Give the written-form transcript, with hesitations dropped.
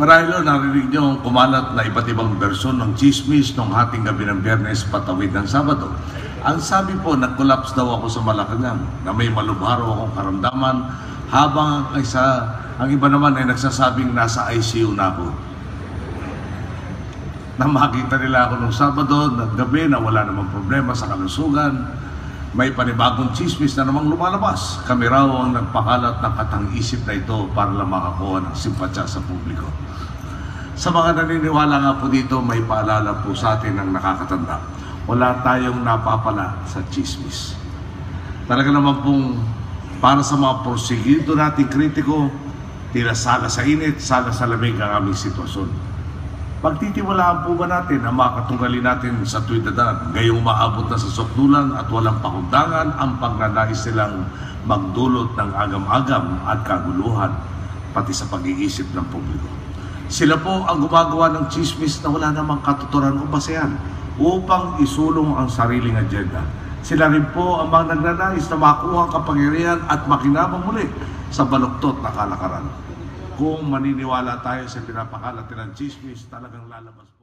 Marahil narinig niyo ang kumalat na iba't ibang bersyon ng chismis nung hating gabi ng Biyernes patawid ng Sabado. Ang sabi po, nag-collapse daw ako sa Malacanang na may malubharo akong karamdaman habang ang iba naman ay nagsasabing nasa ICU na ako. Na makita nila ako nung Sabado ng gabi na wala namang problema sa kalusugan. May panibagong chismis na namang lumalabas. Kami raw ang nagpakalat ng katang-isip na ito para lang makakuha ng simpatya sa publiko. Sa mga naniniwala nga po dito, may paalala po sa atin ng nakakatanda. Wala tayong napapala sa chismis. Talaga naman pong para sa mga porsigido nating kritiko, tila sala sa init, sala sa lamig ang aming sitwasyon. Pagtitiwalaan po ba natin ang mga katunggali natin sa tuwid na daan, gayong maabot na sa sukdulan at walang pakundangan ang pagnanais silang magdulot ng agam-agam at kaguluhan, pati sa pag-iisip ng publiko. Sila po ang gumagawa ng chismis na wala namang katuturan o basehan upang isulong ang sariling agenda. Sila rin po ang mga nagnanais na makuha ang kapangyarihan at makinabang muli sa baluktot na kalakaran. Kung maniniwala tayo sa pinapakalat nilang chismis, talagang lalabas po.